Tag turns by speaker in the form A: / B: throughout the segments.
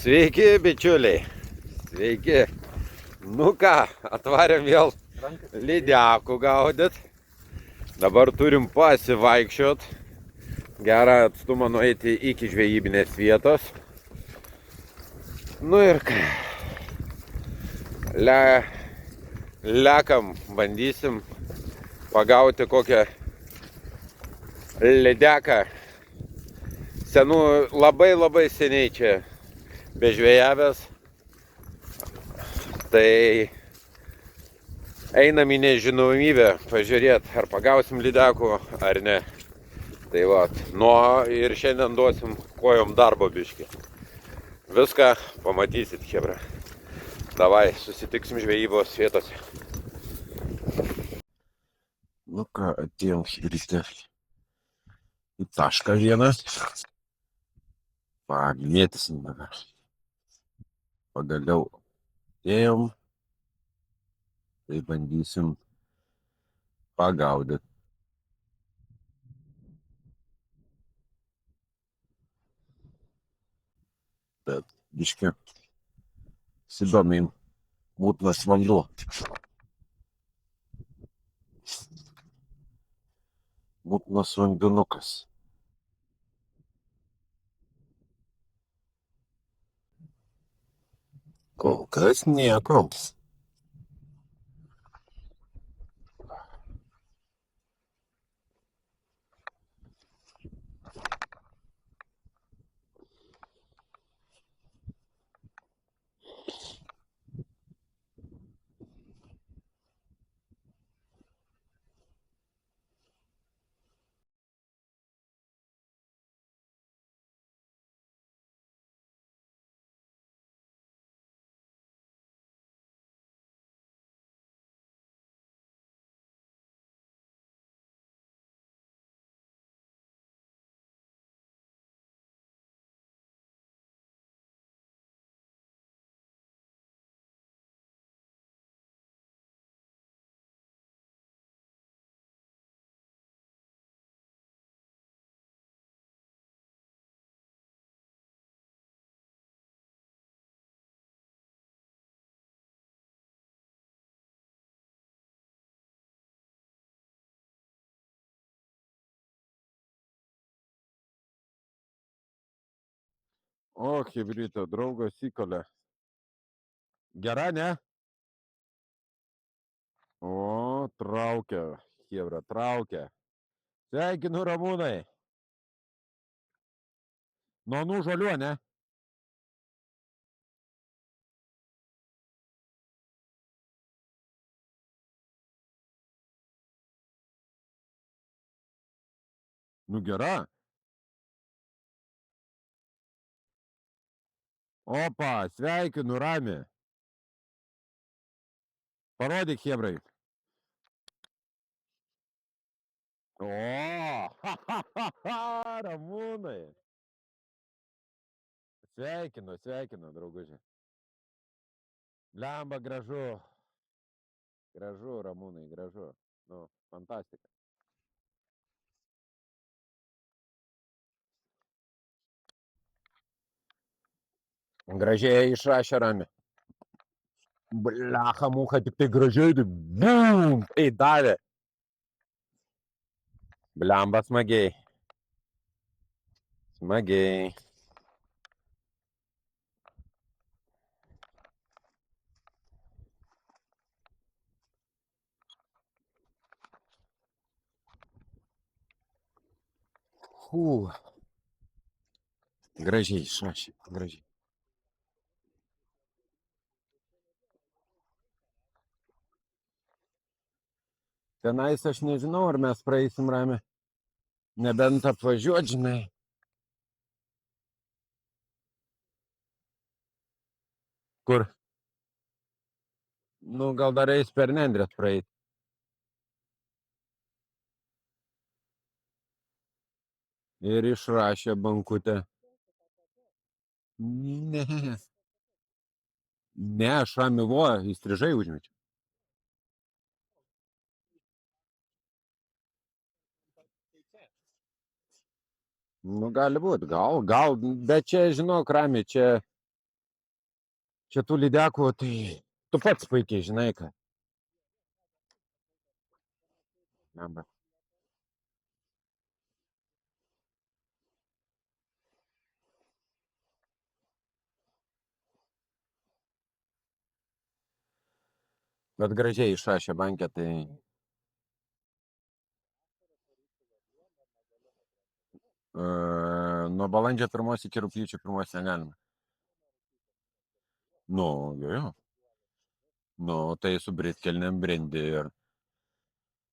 A: Sveiki, bičiuliai. Sveiki. Nu ką, atvarėm vėl lydekų gaudyt. Dabar turim pasivaikščiot. Gerą atstumą nueiti iki žvejybinės vietos. Nu ir ką. Lekam, bandysim pagauti kokią lydeką. Senų labai seniai čia bežvejavęs. Tai einam į nežinomybę, pažiūrėt, ar pagausim lydekų, ar ne. Tai va, ir šiandien duosim kojom darbo biškį. Viską pamatysit, chebra. Davai, susitiksim žvejybos vietose. Nu ką, atėjom chebryste į tašką vieną. Pagmėtysim dabar. Pagaliau atėjom. Tai bandysim pagaudyti. Bet biškį sidomim mutnas vanduo. Mutnas vandenukas. Kol kas nieko. O, chebryte, draugas įkalė. Gera, ne? O, traukia, chebra, traukia. Sveikinu, Ramūnai. Nuo anų žaliuo, ne? Nu gera. Opa, sveikinu, Rami. Parodyk, chebrai. O, Ramūnai. Sveikinu, drauguži. Lemba, gražu. Gražu, Ramūnai, gražu. Nu, fantastika. Gražiai išrašė, Rami. Blecha, mucha, tik tai gražiai, tai bum, tai davė. Blemba, smagiai. Smagiai. Gražiai išrašė, gražiai. Tenais aš nežinau, ar mes praeisim, Rami. Nebent apvažiuot, žinai. Kur? Nu, gal dar eis per Nendrės praeit. Ir išrašė bankutę. Ne. Ne, aš Rami vo, įstrižai užmečiau. Nu, gali būt, gal, bet čia, žinok, Rami, čia Čia tų lydekų, tai tu pats puikiai žinai, ką. Neba. Bet gražiai išrašė bankę, tai nuo balandžio 1 iki rugpjūčio 1 negalima. Nu, jo. Nu, tai su britkelnėm brendi ir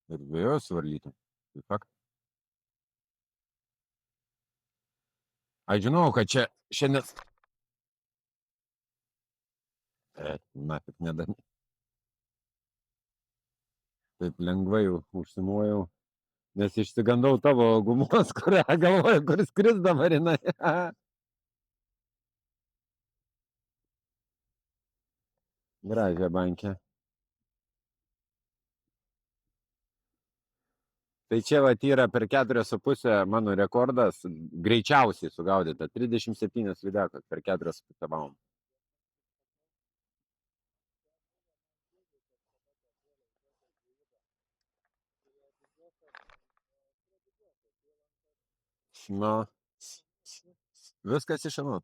A: vėjo suvarlyti. Tai fakt. Aš žinau, kad čia šiandien... Nafik nedami. Taip lengvai užsimojau, nes išsigandau tavo gumos, kurią galvoju, kur skris dabar jinai. Gražią bankę. Tai čia vat yra per 4,5 mano rekordas, greičiausiai sugaudyta, 37 lydekos per 4,5 valandą. Nu, viskas išinu.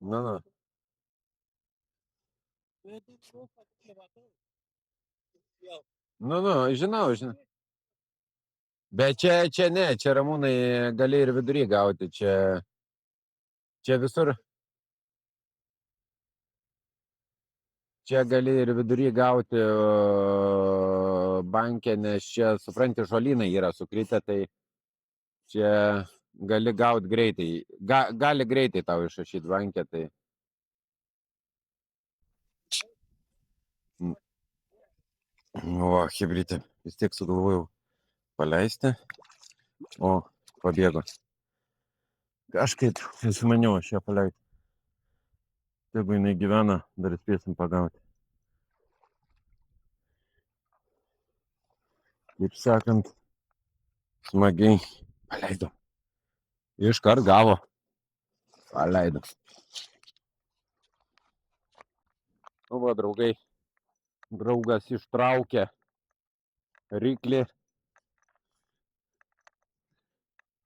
A: Nu. Nu, žinau. Bet čia ne, čia Ramūnai gali ir vidury gauti, čia visur. Čia gali ir vidury gauti bankę, nes čia, supranti, žolynai yra sukritę, tai čia gali gauti greitai. Gali greitai tau išrašyti bankę, tai... O, hebrytė, vis tiek sugalvojau paleisti, o pabėgo. Kažkaip susimaniau aš ją paleisti. Jeigu jinai gyvena, dar spėsim pagauti. Kaip sakant, smagiai paleido. Iškart gavo. Paleido. Nu va, draugai. Draugas ištraukė ryklį.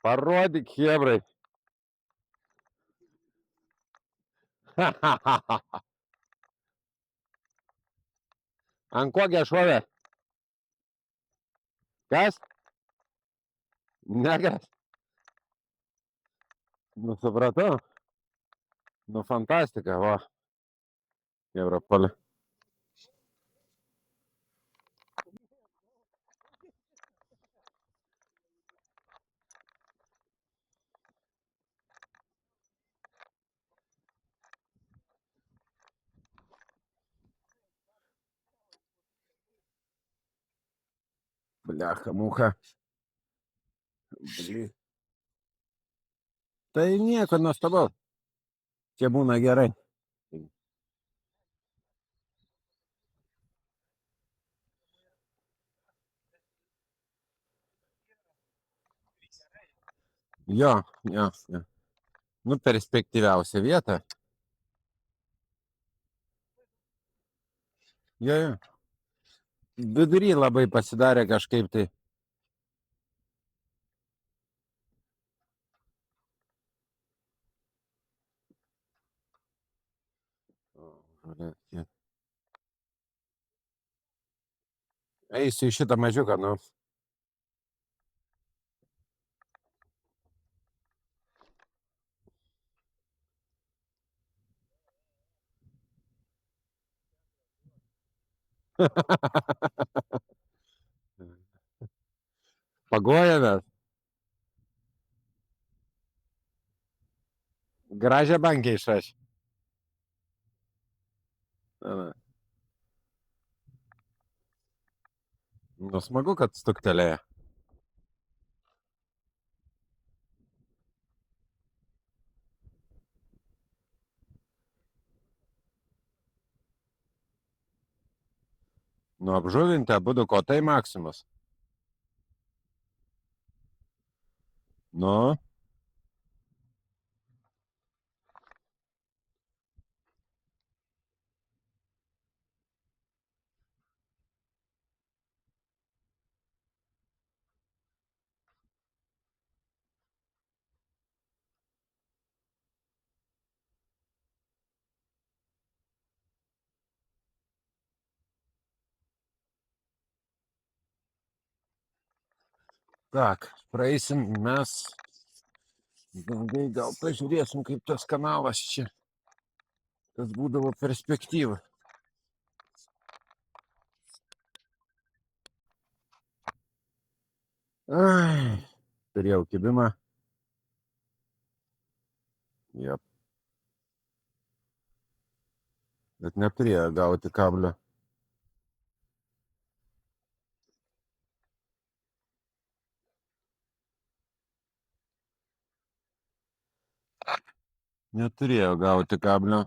A: Parodyk, hebrai. Ant kokią šovė? Kas? Nekas. Nu, supratau. Nu, fantastika, va. Hebra, palė. Bliacha, mucha. Bli. Tai nieko nuostabaus. Čia būna gerai. Jo. Nu, perspektyviausia vieta. Jo. Vidury labai pasidarė kažkaip tai. Eisiu į šitą mažiuką, nu. Pagojame. Gražią bankę išrašė. Nu, smagu, kad stuktelėjo. Nu, apžuvinti abudu kotai Maximus. Nu. Tak, praeisim mes. Gal pažiūrėsim, kaip tas kanalas čia. Tas būdavo perspektyva. Ai, turėjau kibimą. Jep. Bet neturėjo gauti kablio. Neturėjo gauti kablio.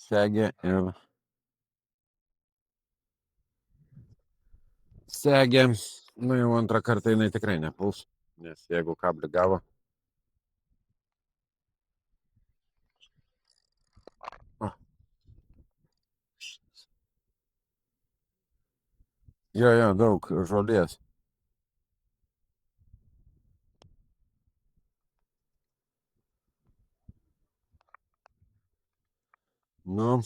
A: Segė ir... Segė. Nu jau antrą kartą jinai tikrai nepuls. Nes jeigu kablį gavo... O. Jo, daug žolės. Nu...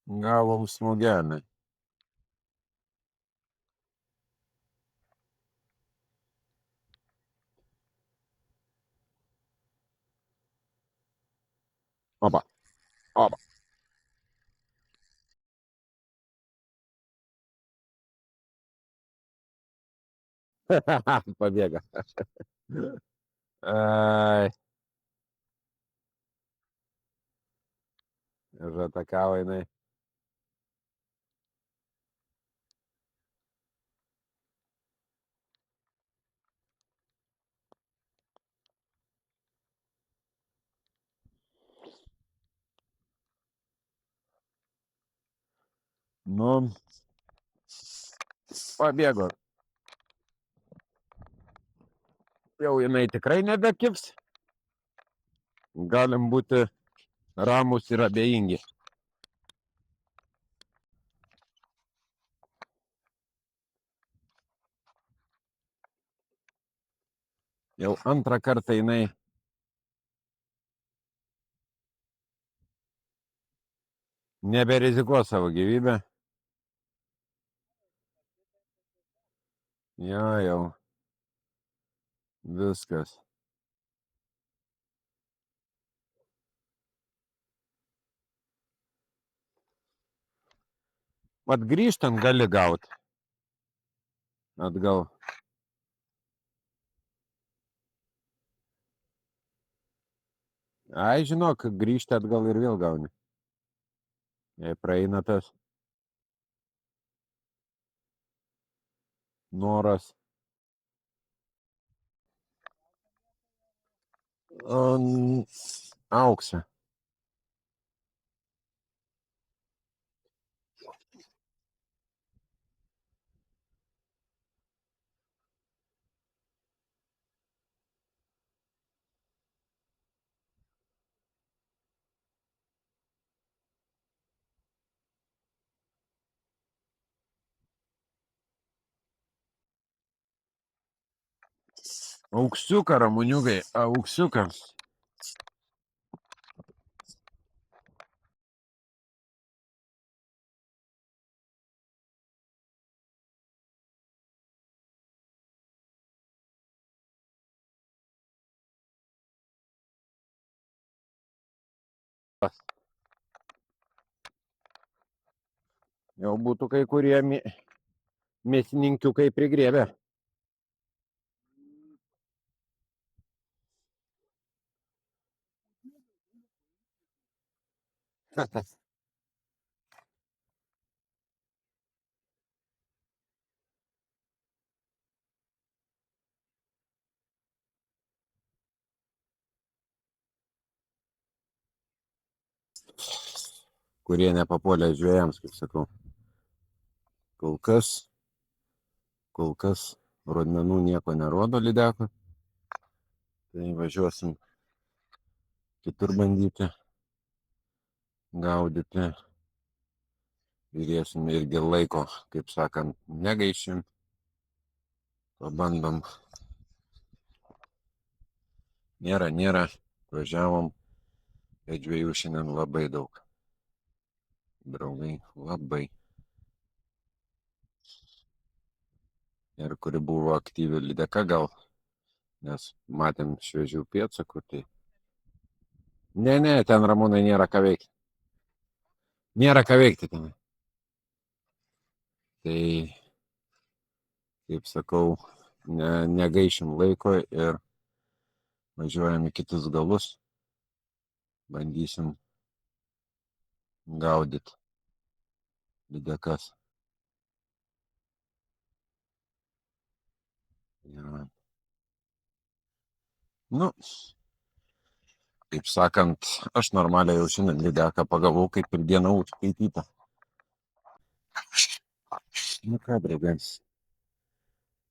A: Gavom smogelį. Opa. Opa. Pabėga. Ai. Ir atakavo jinai. Nu, pabėgo. Jau jinai tikrai nebekibs. Galim būti ramus ir abejingi. Jau antrą kartą jinai neberizikuos savo gyvybę. Jo, jau. Viskas. Vat grįžtant gali gauti. Atgal. Ai, žinok, grįžti atgal ir vėl gauni. Jei praeina tas noras. Auksą. Auksiuką, ramuniukai, auksiuką. Jau būtų kai kurie mėsininkiukai prigrėbę. Kurie nepapuolė žvėjams, kaip sakau. Kol kas rodmenų nieko nerodo lydeko. Tai važiuosim kitur bandyti gaudyti. Žiūrėsim irgi laiko, kaip sakant, negaišim. Pabandom Nėra. Važiavom, bet žvejų šiandien labai daug. Draugai, labai. Ir kuri buvo aktyvi lydeka gal, nes matėm šviežių pėdsakų, tai... Ne, ten Ramūnai nėra ką veikti. Nėra ką veikti ten. Tai, kaip sakau, negaišim laiko ir važiuojam į kitus galus. Bandysim gaudyti lydekas. Ja. Nu, kaip sakant, aš normaliai jau šiandien lydeką pagavau, kaip ir dieną užskaityta. Nu ką, draugams,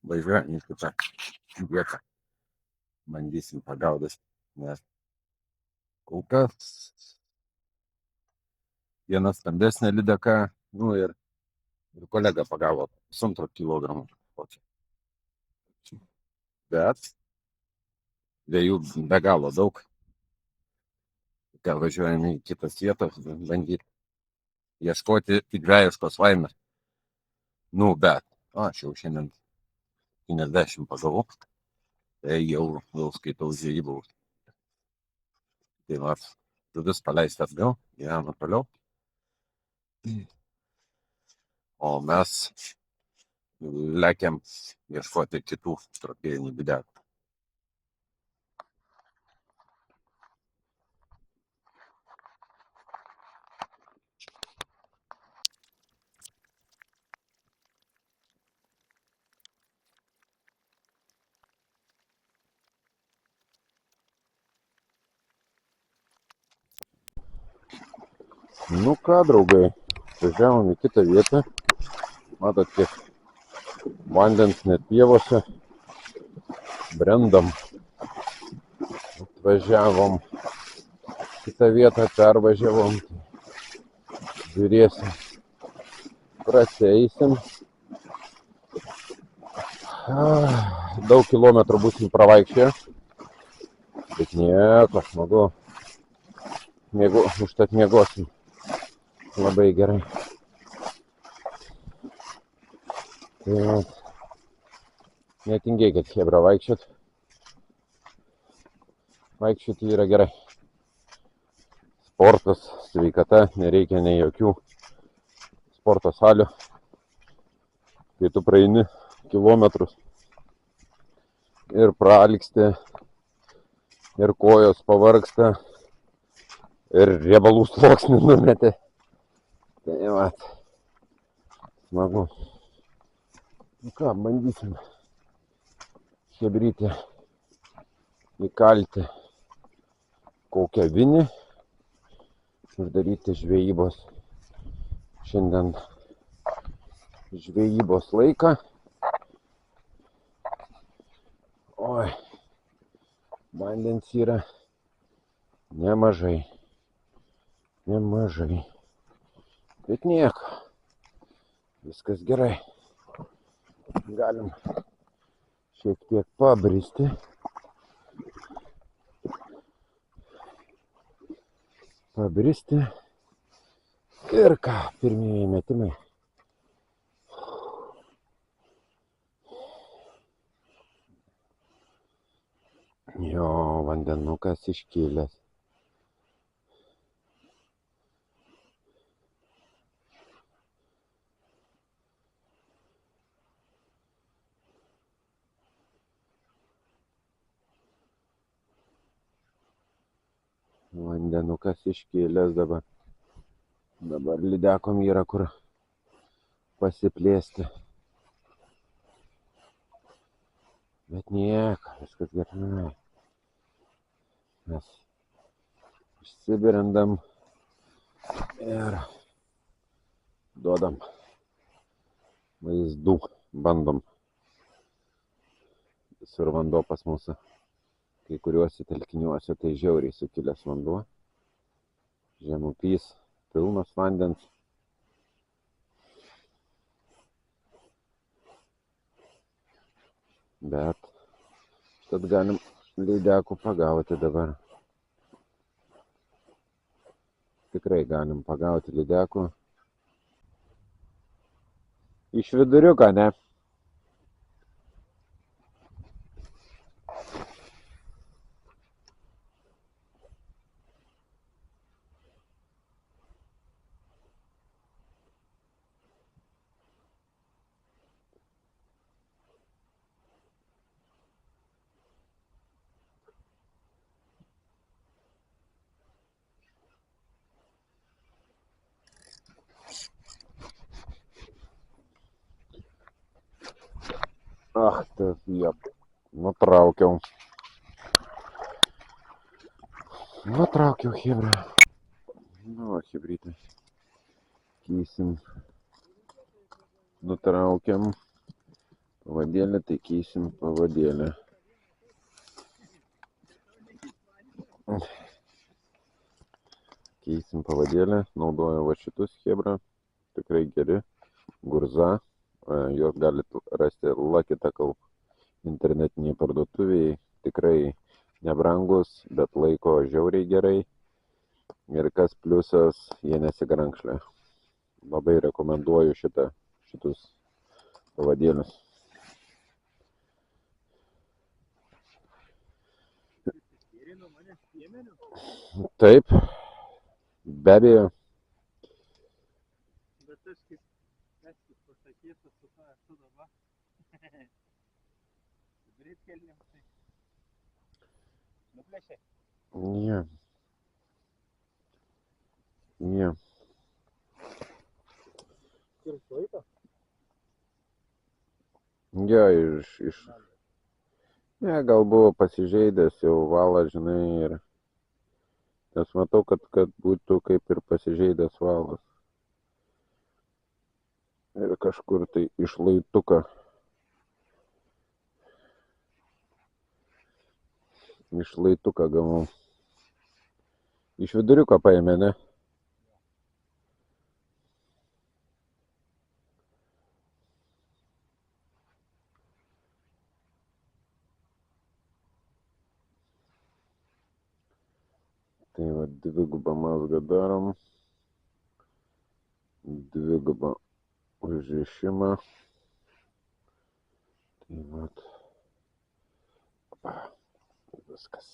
A: važiuojam į kitą vietą. Bandysim pagaudus, nes kol kas viena stambesnė lydeka, nu ir kolega pagavo 1,5 kilogramų. Bet dviejų be galo daug. Gal važiuojam į kitas vietas, bandyti ieškoti žvejiškos laimės. Nu, bet aš jau šiandien 50 pagavau, tai jau skaitau žvejybų. Tai va, žuvis paleistas atgal, gyvena toliau. O mes lekiam ieškoti kitų trofėjinių lydekų. Nu ką, draugai, važiavom į kitą vietą. Matot, kiek vandens net pievose. Brendam. Atvažiavom kitą vietą, pervažiavom. Žiūrėsim. Praseisim. Daug kilometrų būsim pravaikščioję. Bet nieko, smagu. Užtat miegosim. Labai gerai. Tai netingėkit, chebra, vaikščiot. Vaikščioti yra gerai. Sportas, sveikata, nereikia nei jokių sporto salių. Kai tu praeini kilometrus ir pralyksti, ir kojos pavargsta, ir riebalų sluoksnį numetė. Tai vat, smagu. Nu ką, bandysim chebrytę įkalti kokią vinį, uždaryti žvejybos. Šiandien žvejybos laiką. Oi, vandens yra nemažai. Bet nieko, viskas gerai. Galim šiek tiek pabristi. Ir ką, pirmieji metimai. Jo, vandenukas iškilęs. Vandenukas iškilęs dabar. Dabar lydekom yra kur pasiplėsti. Bet nieko, viskas gerai. Mes išsibirindam ir duodam vaizdų, bandom. Visur vanduo pas mūsų, kai kuriuose telkiniuose tai žiauriai sukilęs vanduo. Žemupys pilnas vandens. Bet tad galim lydekų pagauti dabar. Tikrai galim pagauti lydekų. Iš viduriuką, ne? Ach, tas jop. Nutraukiau. Nutraukiau, chebra. Nu, chebrytė. Keisim. Nutraukiam pavadėlę, tai keisim pavadėlę. Keisim pavadėlę. Naudoju va šitus, chebra. Tikrai geri. Gurza. Juos galite rasti Lucky Tackle internetiniai parduotuvėje. Tikrai nebrangus, bet laiko žiauriai gerai. Ir kas pliusas, jie nesigrankšlia. Labai rekomenduoju šitus pavadėlius. Taip, be abejo.
B: Bet aš kaip pasakysiu su to esu dabar. Britkelniam tai. Nuplėšė?
A: Ne. Ne.
B: Ir šlaito?
A: Jo, iš... Ne, gal buvo pasižeidęs jau valas, žinai, ir... Nes matau, kad būtų kaip ir pasižeidęs valas. Ir kažkur tai išlaituką. Išlaituką gavau. Iš viduriuko paėmė, ne? Tai va, dvigubą mazgą darom. Dvigubą užrišimą. Tai va. Viskas.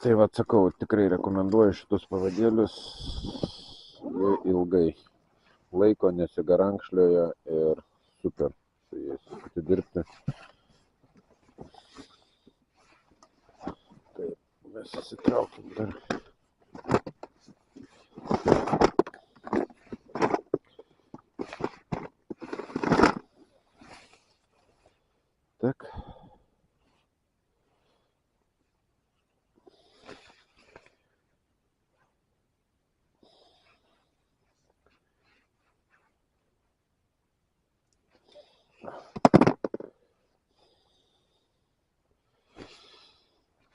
A: Tai va, sakau, tikrai rekomenduoju šitus pavadėlius. Jie ilgai laiko nesigarankšlioja ir super su jais atidirbti. Taip, mes įsitraukim dar. Tak.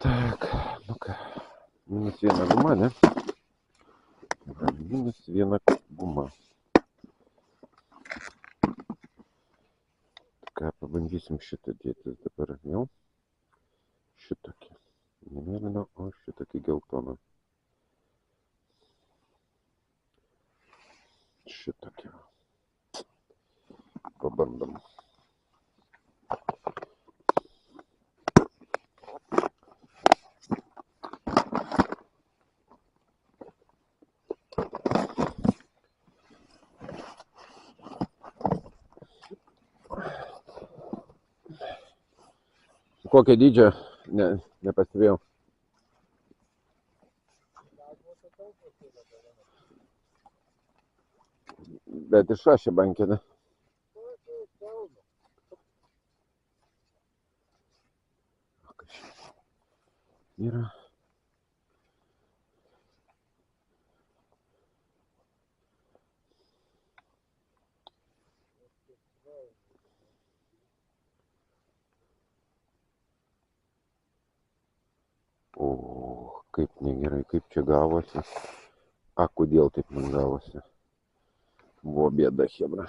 A: Так, ну-ка. Минус viena guma, ne? Minus viena guma. Ką, pabandysim šitą dėtis dabar vėl. Šitokį. Ne mėlyną, o šitokį geltoną. Šitokį. Pabandom. Kokio dydžio? Ne, nepastebėjau. Bet išrašė bankinę. Yra. O, kaip negerai, kaip čia gavosi. A, kodėl taip man gavosi? Buvo bėda, chebra.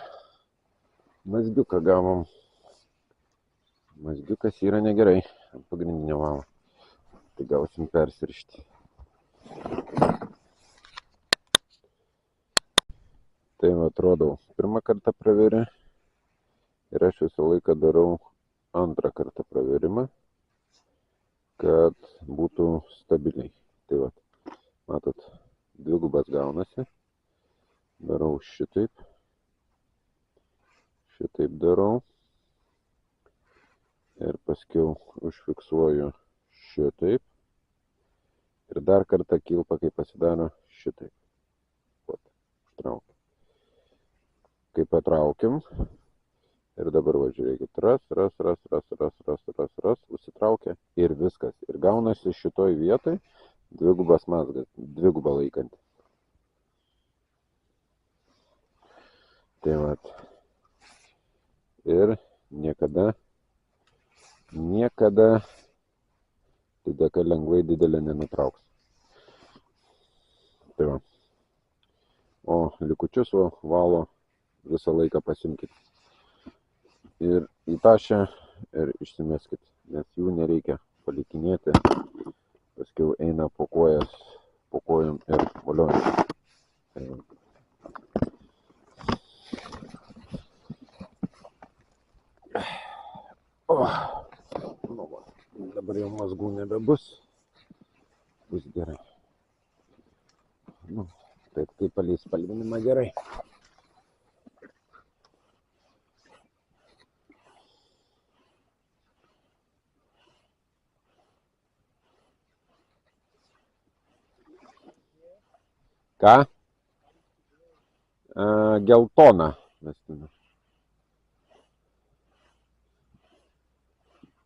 A: Mazgiuką gavom. Mazgiukas yra negerai ant pagrindinio valo. Tai gausim persirišti. Tai va, atrodau, pirmą kartą praveri ir aš visą laiką darau antrą kartą praverimą, kad būtų stabiliai. Tai va, matot, dvigubas gaunasi. Darau šitaip. Šitaip darau. Ir paskiau užfiksuoju šitaip. Ir dar kartą kilpa, kai pasidaro šitaip. Vat, užtraukiam. Kai patraukiam. Ir dabar va, žiūrėkit, ras, užsitraukia ir viskas. Ir gaunasi šitoj vietoj dvigubas mazgas, dvigubą laikantį. Tai va. Ir niekada lydeka lengvai didelė nenutrauks. Tai va. O likučius valo visą laiką pasimkit. Ir į tašę ir išsimeskit, nes jų nereikia palikinėti. Paskiau eina po kojom ir voliojam. Tai va. Nu, va. Dabar jau mazgų nebebus. Bus gerai. Nu, taip kaip palei spalvinimą gerai. Ką? Geltona.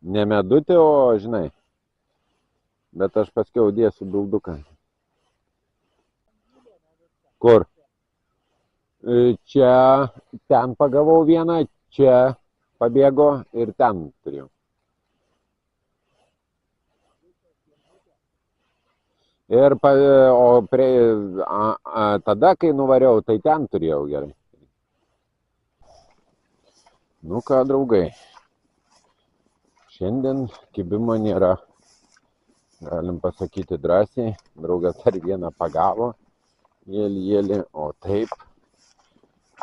A: Ne medutė, o žinai. Bet aš paskiau dėsiu bilduką. Kur? Čia, ten pagavau vieną, čia pabėgo ir ten turėjau. Ir tada, kai nuvariau, tai ten turėjau gerai. Nu ką, draugai. Šiandien kibimo nėra. Galim pasakyti drąsiai. Draugas dar vieną pagavo. Jėlį, o taip.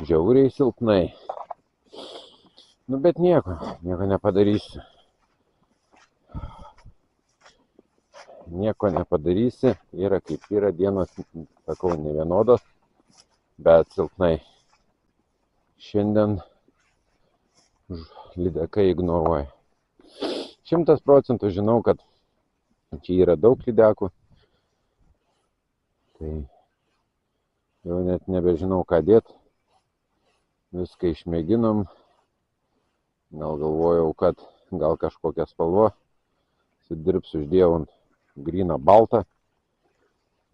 A: Žiauriai silpnai. Nu bet nieko nepadarysiu. Nieko nepadarysi, yra kaip yra, dienos, sakau, ne vienodos, bet silpnai. Šiandien lydeka ignoruoja. 100% žinau, kad čia yra daug lydekų. Tai jau net nebežinau, ką dėti. Viską išmėginom. Gal galvojau, kad gal kažkokią spalvą sudirbsiu, uždėjau ant gryną baltą.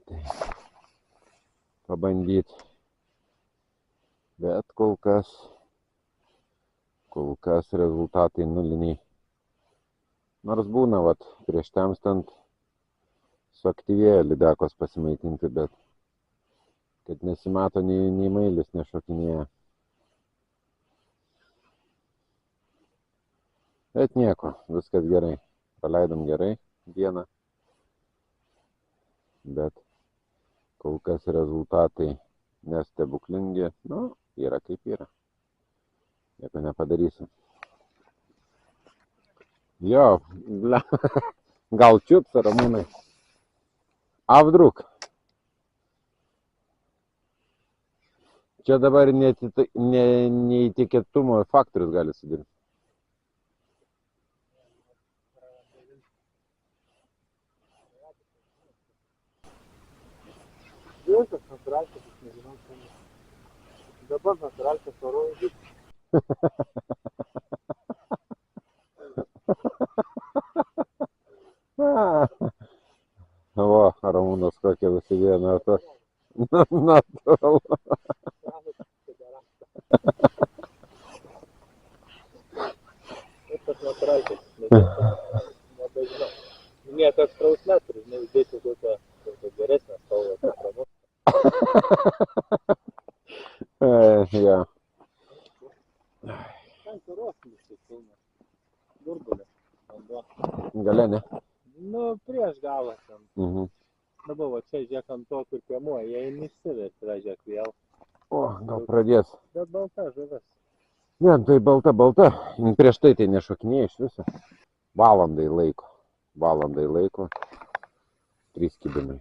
A: Tai pabandyti. Bet kol kas rezultatai nuliniai. Nors būna, vat, prieš temstant suaktyvėja lydekos pasimaitinti, bet kad nesimato nei mailis nešokinėja. Bet nieko, viskas gerai. Paleidom gerai dieną. Bet kol kas rezultatai nestebuklingi. Nu, yra kaip yra. Nieko nepadarysim. Jo, gal čiups, Ramūnai. Avdruk. Čia dabar neįtikėtumo faktorius gali sudirbti.
B: Vilkas natūralkas, aš nežinau, dabar natūralkas varoja viską.
A: O, Ramūnas kokią užsidėjo natūralu.
B: Tas natūralkas, nebežinau. Minėjo toks trausmė, turi, uždėsiu kokią geresnę spalvą.
A: Jo.
B: Ten kurosnis, tai pilnas. Durdo Dabar va čia žiūrėk ant to, kur piemuoja, jie nesiverti, žiūrėk vėl.
A: O, gal pradės.
B: Bet balta žuvis.
A: Ne, tai balta. Prieš tai nešokinėja iš viso. Valandai laiko. 3 kibinai.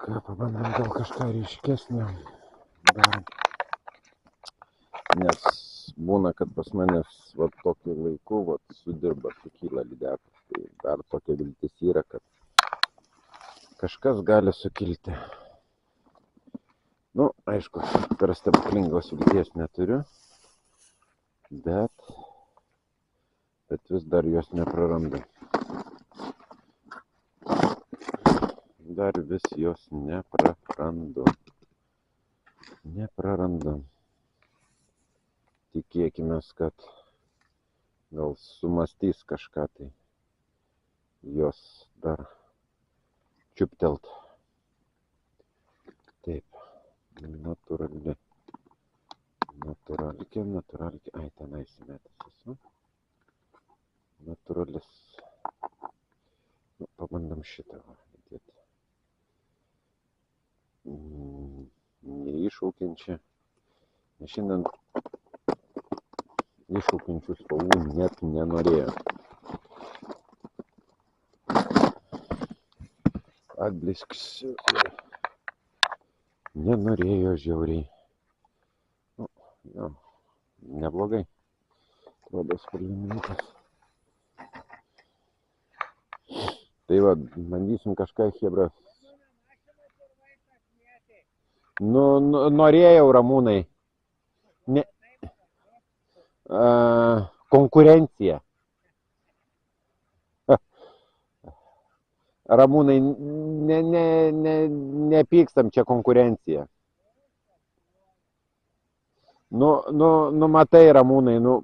A: Ką, pabandom gal kažką ryškesnio darom. Nes būna, kad pas manęs va tokiu laiku sudirba, sukyla lydekas. Tai dar tokia viltis yra, kad kažkas gali sukilti. Nu, aišku, per stebuklingos vilties neturiu, bet vis dar jos neprarandu. Neprarandu. Tikėkimės, kad gal sumastys kažką tai jos dar čiuptelt. Taip, natūrali. Ai, tenai įsimetęs esu. Natūralis. Nu, pabandom šitą įdėti. Neiššaukiančią. Nes šiandien iššaukiančių spalvų net nenorėjo. Atblisksiu ir nenorėjo žiauriai. Nu, jo, neblogai. Atrodo spalvininkas. Tai va, bandysim kažką, chebra. Nu, norėjau, Ramūnai. Ne. Konkurencija. Ramūnai, nepykstam, čia konkurencija. Nu, matai, Ramūnai, nu.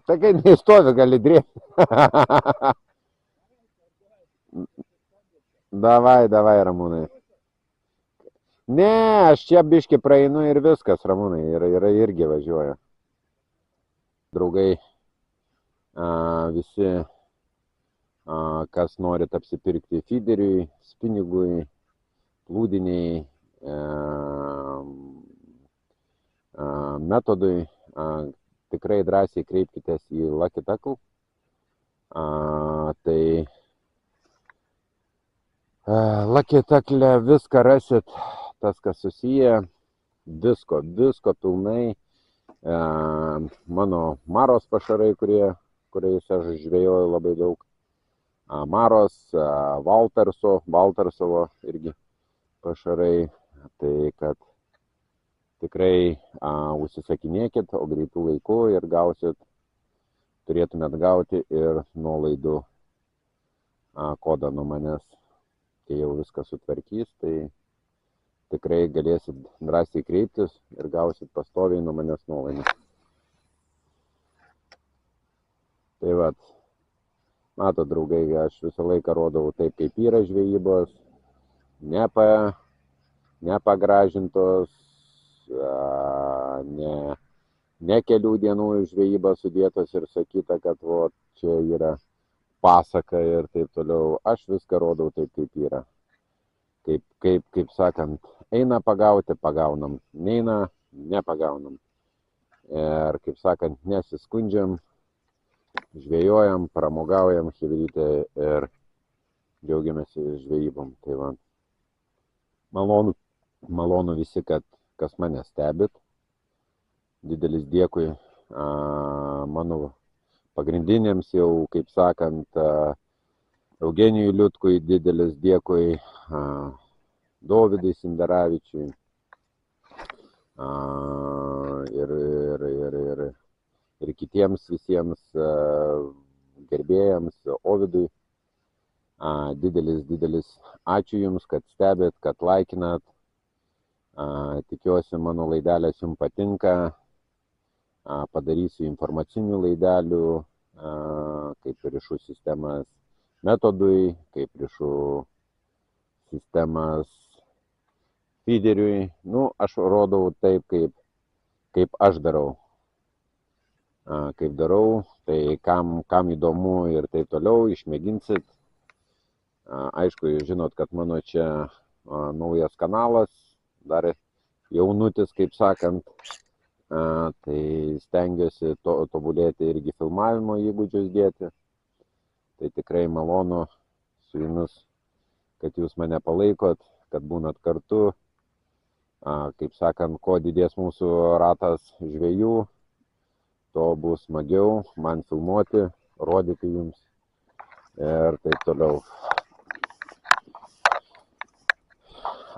A: Tai kai neįstovi, gali drėbti. Davai, Ramūnai. Ne, aš čia biškį praeinu ir viskas, Ramūnai, ir irgi važiuoju. Draugai, visi, kas norit apsipirkti fideriui, spinigui, plūdiniai, metodui, tikrai drąsiai kreipkitės į Lucky Tackle. Tai Lucky Tackle viską rasit, tas, kas susiję, visko pilnai. Mano maros pašarai, kuriais aš žvejoju labai daug. Maros, Valtersovo irgi pašarai. Tai kad tikrai užsisakinėkit, o greitų laiku ir turėtumėt gauti ir nuolaidų kodą nuo manęs. Kai jau viską sutvarkys, tai tikrai galėsit drąsiai kreiptis ir gausit pastoviai nuo manęs nuolaidą. Tai vat, mato draugai, aš visą laiką rodau taip, kaip yra žvejybos, nepagražintos, ne kelių dienų žvejybą sudėtos ir sakyta, kad čia yra pasaka ir taip toliau. Aš viską rodau taip, kaip yra. Kaip sakant, eina pagauti, pagaunam, neina, nepagaunam. Ir kaip sakant, nesiskundžiam, žvejojam, pramogaujam chebrytę ir džiaugiamės žvejybom. Tai va, malonu visi, kas mane stebit. Didelis dėkui mano pagrindiniams jau, kaip sakant, Eugenijui Liutkui, didelis dėkui Dovydui Sindaravičiui ir ir kitiems visiems gerbėjams, Ovidui. Didelis ačiū Jums, kad stebėt, kad laikinat. Tikiuosi, mano laidelės Jums patinka. Padarysiu informacinių laidelių, kaip rišu sistemas metodui, kaip rišu sistemas feederiui. Aš rodau taip, kaip aš darau. Kaip darau, tai kam įdomu ir taip toliau, išmėginsit. Aišku, jūs žinot, kad mano čia naujas kanalas, dar jaunutis, kaip sakant. Tai stengiuosi tobulėti irgi filmavimo įgūdžius dėti. Tai tikrai malonu su Jumis, kad Jūs mane palaikot, kad būnat kartu. Kaip sakant, kuo didės mūsų ratas žvejų, to bus smagiau man filmuoti, rodyti Jums ir taip toliau.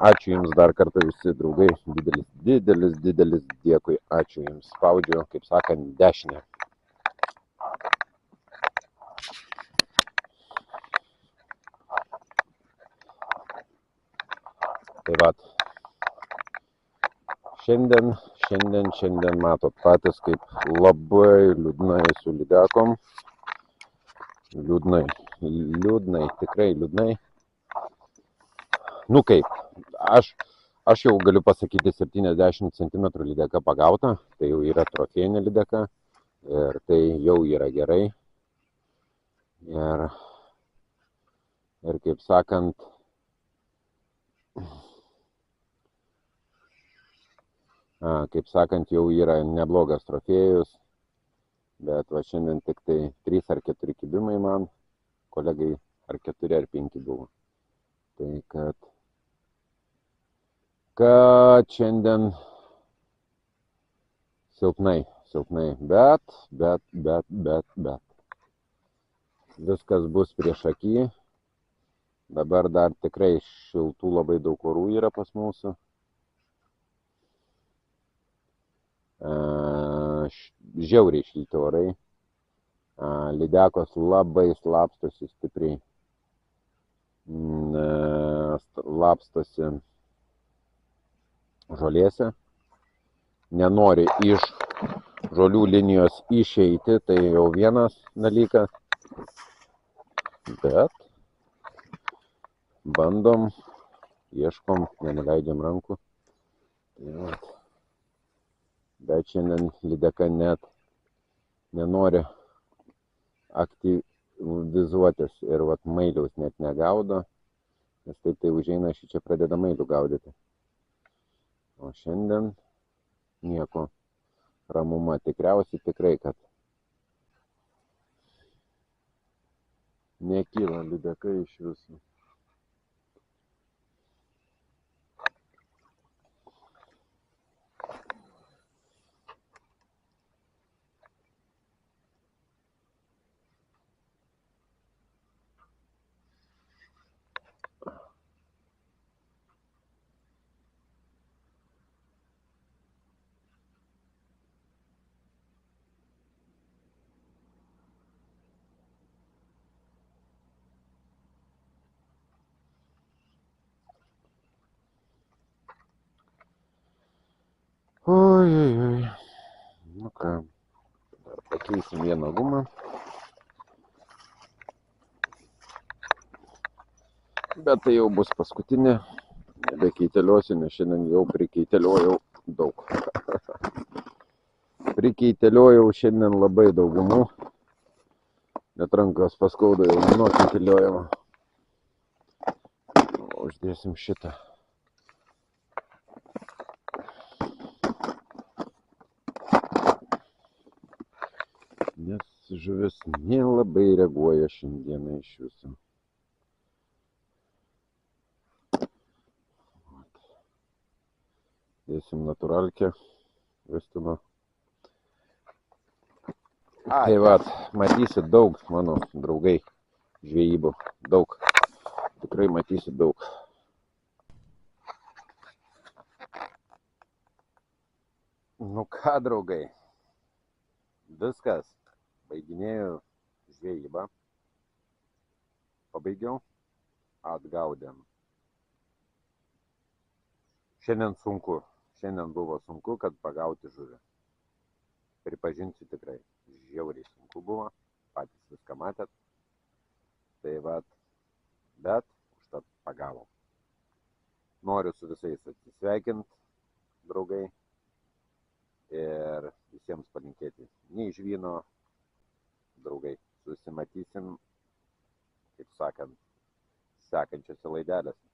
A: Ačiū Jums dar kartą visi draugai, didelis dėkui, ačiū Jums, spaudžiu, kaip sakant, dešinę. Tai vat, šiandien matot patys, kaip labai liūdnai su lydekom, liūdnai, tikrai liūdnai. Kaip, aš jau galiu pasakyti 70 cm lydeka pagauta, tai jau yra trofėjinė lydeka ir tai jau yra gerai. Ir kaip sakant, jau yra neblogas trofėjus, bet va šiandien tik tai 3 ar 4 kibimai man, kolegai ar 4 ar 5 buvo. Tai kad šiandien silpnai, bet viskas bus prieš akį. Dabar dar tikrai šiltų labai daug orų yra pas mūsų. Žiauriai šilti orai. Lydekos labai slapstosi stipriai. Slapstosi žolėse, nenori iš žolių linijos išeiti, tai jau vienas dalykas, bet bandom, ieškom, nenuleidžiam rankų. Bet šiandien lydeka net nenori aktyvizuotis ir mailiaus net negaudo, nes taip tai užeina, šį čia pradeda mailių gaudyti. O šiandien nieko, ramuma, tikriausiai tikrai, kad nekyla lydeka iš visų. Oi. Ką, dar pakeisim vieną gumą. Bet tai jau bus paskutinė. Nebekeiteliosiu, nes šiandien jau prikeiteliojau daug. Prikeiteliojau šiandien labai daug gumų. Net rankos paskaudo jau nuo keiteliojimo. Uždėsim šitą. Nes žuvis nelabai reaguoja šiandieną iš viso. Dėsim natūralkę Vestino. Tai vat, matysit daug, mano draugai, žvejybų. Daug. Tikrai matysit daug. Ką, draugai? Viskas. Baiginėjau žvejybą. Pabaigiau. Atgaudėm. Šiandien sunku. Šiandien buvo sunku, kad pagauti žuvį. Pripažinsiu tikrai. Žiauriai sunku buvo. Patys viską matėt. Tai vat. Bet užtat pagavom. Noriu su visais atsisveikinti, draugai. Ir visiems palinkėti nei žvyno, draugai. Susimatysim, kaip sakant, sekančiose laidelėse.